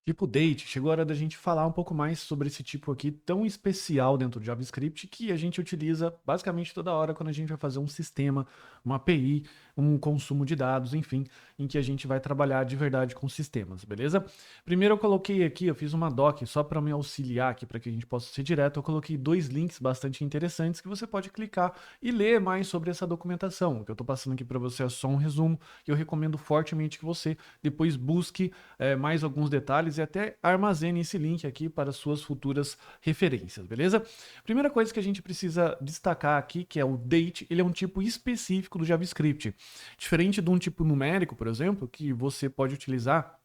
Tipo date, chegou a hora da gente falar um pouco mais sobre esse tipo aqui tão especial dentro do JavaScript que a gente utiliza basicamente toda hora quando a gente vai fazer um sistema, uma API, um consumo de dados, enfim, em que a gente vai trabalhar de verdade com sistemas, beleza? Primeiro eu coloquei aqui, eu fiz uma doc só para me auxiliar aqui para que a gente possa ser direto, eu coloquei dois links bastante interessantes que você pode clicar e ler mais sobre essa documentação. O que eu estou passando aqui para você é só um resumo e eu recomendo fortemente que você depois busque mais alguns detalhes e até armazene esse link aqui para suas futuras referências, beleza? Primeira coisa que a gente precisa destacar aqui, que é o date, ele é um tipo específico do JavaScript. Diferente de um tipo numérico, por exemplo, que você pode utilizar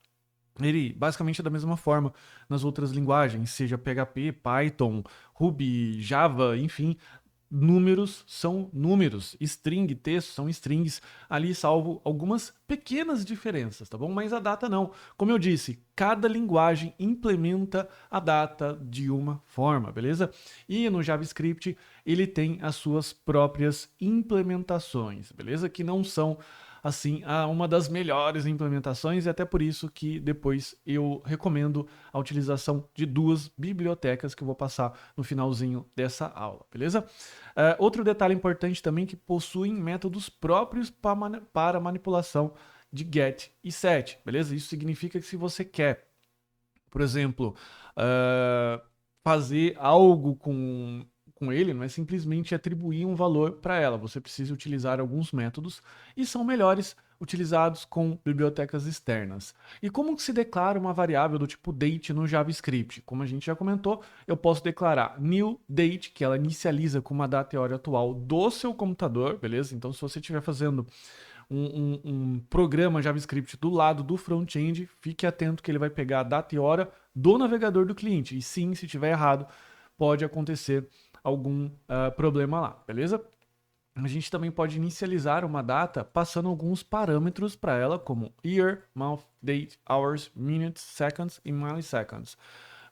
ele basicamente é da mesma forma nas outras linguagens, seja PHP, Python, Ruby, Java, enfim, números são números, string, texto são strings, ali salvo algumas pequenas diferenças, tá bom? Mas a data não. Como eu disse, cada linguagem implementa a data de uma forma, beleza? E no JavaScript ele tem as suas próprias implementações, beleza? Que não são assim uma das melhores implementações e até por isso que depois eu recomendo a utilização de duas bibliotecas que eu vou passar no finalzinho dessa aula, beleza? Outro detalhe importante também é que possuem métodos próprios para manipulação de get e set, beleza? Isso significa que se você quer, por exemplo, uh, fazer algo com ele, não é simplesmente atribuir um valor para ela. Você precisa utilizar alguns métodos e são melhores utilizados com bibliotecas externas. E como que se declara uma variável do tipo date no JavaScript? Como a gente já comentou, eu posso declarar new date, que ela inicializa com uma data e hora atual do seu computador, beleza? Então, se você estiver fazendo um programa JavaScript do lado do front-end, fique atento que ele vai pegar a data e hora do navegador do cliente. E sim, se tiver errado, pode acontecer algum problema lá, beleza? A gente também pode inicializar uma data passando alguns parâmetros para ela, como year, month, date, hours, minutes, seconds e milliseconds.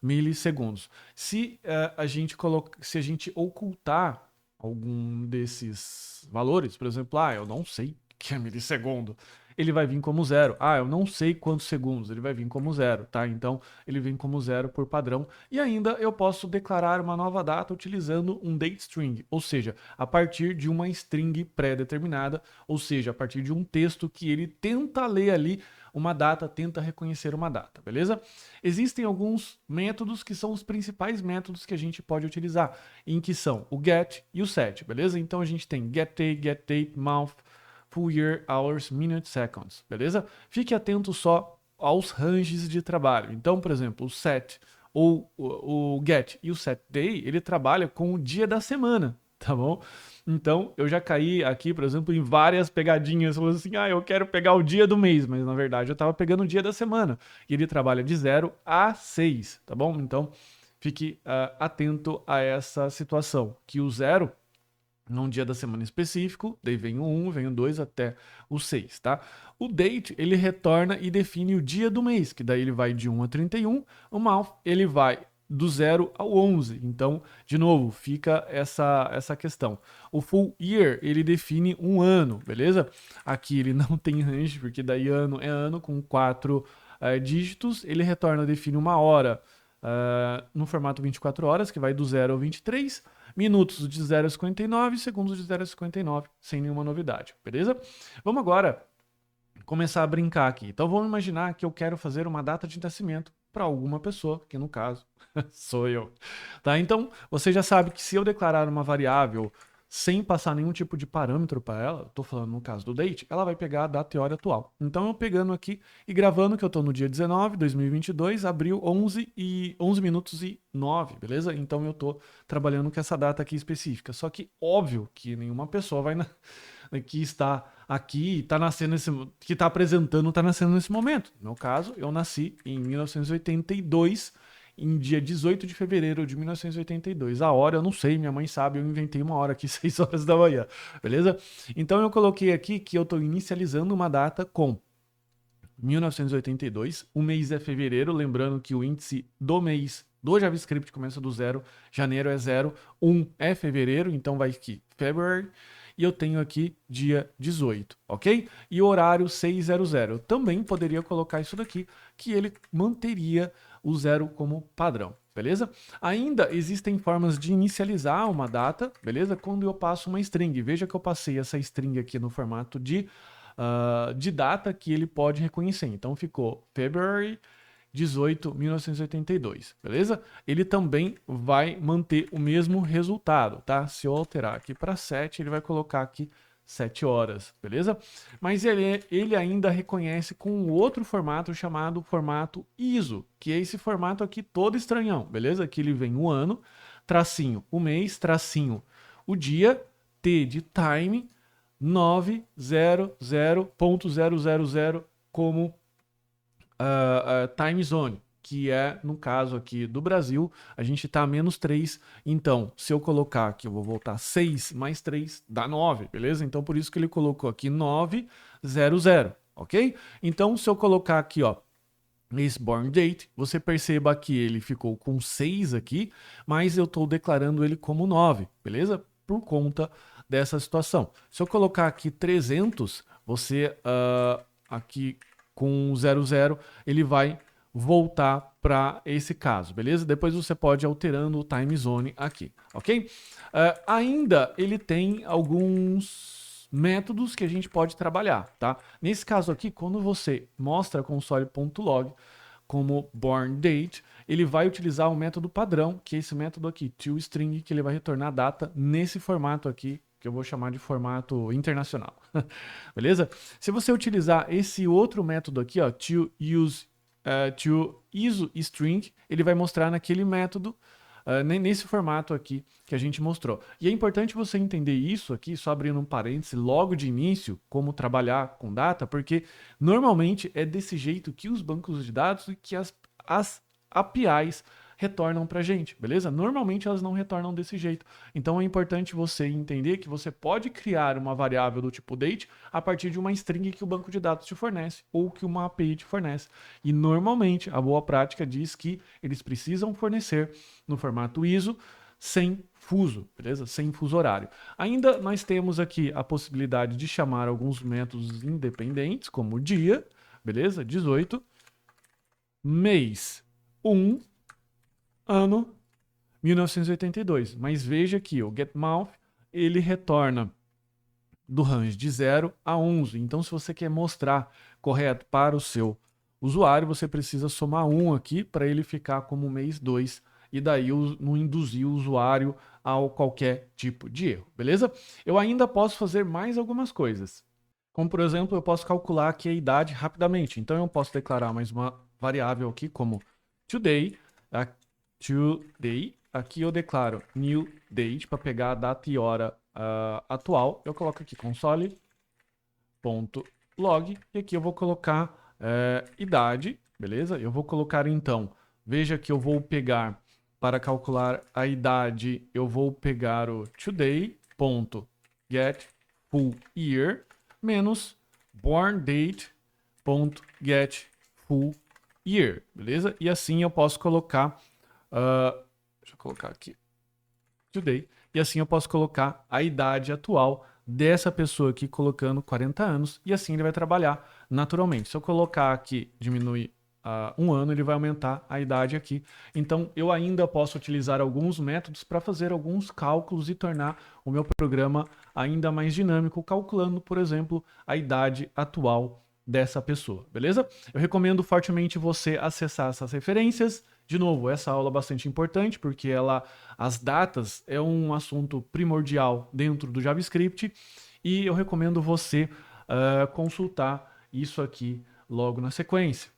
Milissegundos. Se a gente ocultar algum desses valores, por exemplo, eu não sei que é milissegundo, ele vai vir como zero. Eu não sei quantos segundos, ele vai vir como zero, tá? Então, ele vem como zero por padrão. E ainda eu posso declarar uma nova data utilizando um dateString, ou seja, a partir de uma string pré-determinada, ou seja, a partir de um texto que ele tenta ler ali uma data, tenta reconhecer uma data, beleza? Existem alguns métodos que são os principais métodos que a gente pode utilizar, em que são o get e o set, beleza? Então a gente tem get date, month, full year, hours, minutes, seconds, beleza? Fique atento só aos ranges de trabalho. Então, por exemplo, o set ou o get e o set day, ele trabalha com o dia da semana, tá bom? Então, eu já caí aqui, por exemplo, em várias pegadinhas, falando assim, eu quero pegar o dia do mês, mas na verdade eu estava pegando o dia da semana. E ele trabalha de 0 a 6, tá bom? Então, fique atento a essa situação, que o 0 num dia da semana específico, daí vem o 1, vem o 2 até o 6, tá? O date, ele retorna e define o dia do mês, que daí ele vai de 1 a 31, o month, ele vai do 0 ao 11. Então, de novo, fica essa questão. O full year, ele define um ano, beleza? Aqui ele não tem range, porque daí ano é ano com 4 dígitos, ele retorna, define uma hora no formato 24 horas, que vai do 0 ao 23, minutos de 0 a 59, segundos de 0 a 59, sem nenhuma novidade, beleza? Vamos agora começar a brincar aqui. Então vamos imaginar que eu quero fazer uma data de nascimento para alguma pessoa, que no caso sou eu. Tá? Então você já sabe que se eu declarar uma variável sem passar nenhum tipo de parâmetro para ela, estou falando no caso do date, ela vai pegar a data e hora atual. Então eu pegando aqui e gravando que eu estou no dia 19, 2022, abril 11 minutos e 9, beleza? Então eu estou trabalhando com essa data aqui específica. Só que óbvio que nenhuma pessoa que está aqui, está nascendo que está apresentando, está nascendo nesse momento. No meu caso, eu nasci em 1982, em dia 18 de fevereiro de 1982. A hora eu não sei, minha mãe sabe, eu inventei uma hora aqui, 6 horas da manhã, beleza? Então eu coloquei aqui que eu estou inicializando uma data com 1982, o mês é fevereiro, lembrando que o índice do mês do JavaScript começa do zero, janeiro é 0, 1 é fevereiro, então vai aqui February, e eu tenho aqui dia 18, ok? E horário 6:00. Eu também poderia colocar isso daqui, que ele manteria o 0 como padrão, beleza? Ainda existem formas de inicializar uma data, beleza? Quando eu passo uma string. Veja que eu passei essa string aqui no formato de data que ele pode reconhecer. Então ficou February 18, 1982, beleza? Ele também vai manter o mesmo resultado, tá? Se eu alterar aqui para 7, ele vai colocar aqui 7 horas, beleza? Mas ele ainda reconhece com outro formato chamado formato ISO, que é esse formato aqui todo estranhão, beleza? Que ele vem o ano, tracinho o mês, tracinho o dia, T de time, 900.000 como time zone, que é, no caso aqui do Brasil, a gente está a -3. Então, se eu colocar aqui, eu vou voltar 6 mais 3, dá 9, beleza? Então, por isso que ele colocou aqui 900, ok? Então, se eu colocar aqui, ó, esse born date, você perceba que ele ficou com 6 aqui, mas eu estou declarando ele como 9, beleza? Por conta dessa situação. Se eu colocar aqui 300, você aqui com 00, ele vai voltar para esse caso, beleza? Depois você pode ir alterando o time zone aqui, ok? Ainda ele tem alguns métodos que a gente pode trabalhar, tá? Nesse caso aqui, quando você mostra console.log como born date, ele vai utilizar o método padrão, que é esse método aqui, toString, que ele vai retornar a data nesse formato aqui, que eu vou chamar de formato internacional. Beleza? Se você utilizar esse outro método aqui, ó, toIsoString, ele vai mostrar naquele método, nesse formato aqui que a gente mostrou. E é importante você entender isso aqui, só abrindo um parêntese, logo de início, como trabalhar com data, porque normalmente é desse jeito que os bancos de dados e que as APIs retornam para a gente, beleza? Normalmente elas não retornam desse jeito. Então é importante você entender que você pode criar uma variável do tipo date a partir de uma string que o banco de dados te fornece ou que uma API te fornece. E normalmente a boa prática diz que eles precisam fornecer no formato ISO sem fuso, beleza? Sem fuso horário. Ainda nós temos aqui a possibilidade de chamar alguns métodos independentes, como dia, beleza? 18, mês 1, ano 1982. Mas veja que o getMouth, ele retorna do range de 0 a 11. Então, se você quer mostrar correto para o seu usuário, você precisa somar 1 aqui para ele ficar como mês 2 e daí não induzir o usuário a qualquer tipo de erro, beleza? Eu ainda posso fazer mais algumas coisas. Como, por exemplo, eu posso calcular aqui a idade rapidamente. Então, eu posso declarar mais uma variável aqui como today, aqui eu declaro new date para pegar a data e hora atual. Eu coloco aqui console.log e aqui eu vou colocar idade, beleza? Eu vou colocar então, veja que eu vou pegar para calcular a idade, eu vou pegar o today.getFullYear menos borndate.getFullYear, beleza? E assim eu posso colocar deixa eu colocar aqui today. E assim eu posso colocar a idade atual dessa pessoa aqui, colocando 40 anos. E assim ele vai trabalhar naturalmente. Se eu colocar aqui, diminuir 1 ano, ele vai aumentar a idade aqui. Então eu ainda posso utilizar alguns métodos para fazer alguns cálculos e tornar o meu programa ainda mais dinâmico, calculando, por exemplo, a idade atual dessa pessoa, beleza? Eu recomendo fortemente você acessar essas referências. De novo, essa aula é bastante importante porque as datas é um assunto primordial dentro do JavaScript e eu recomendo você consultar isso aqui logo na sequência.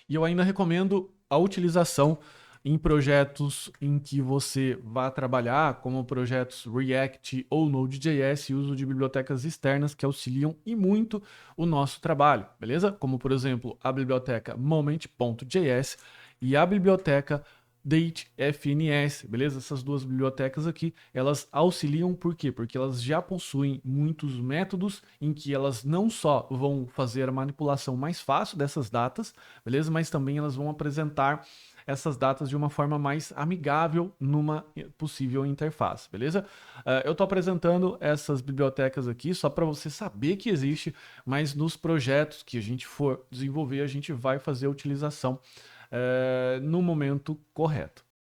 E eu ainda recomendo a utilização em projetos em que você vá trabalhar, como projetos React ou Node.js, e uso de bibliotecas externas que auxiliam e muito o nosso trabalho, beleza? Como, por exemplo, a biblioteca Moment.js e a biblioteca Date, FNS, beleza? Essas duas bibliotecas aqui, elas auxiliam por quê? Porque elas já possuem muitos métodos em que elas não só vão fazer a manipulação mais fácil dessas datas, beleza? Mas também elas vão apresentar essas datas de uma forma mais amigável numa possível interface, beleza? Eu estou apresentando essas bibliotecas aqui só para você saber que existe, mas nos projetos que a gente for desenvolver, a gente vai fazer a utilização no momento correto.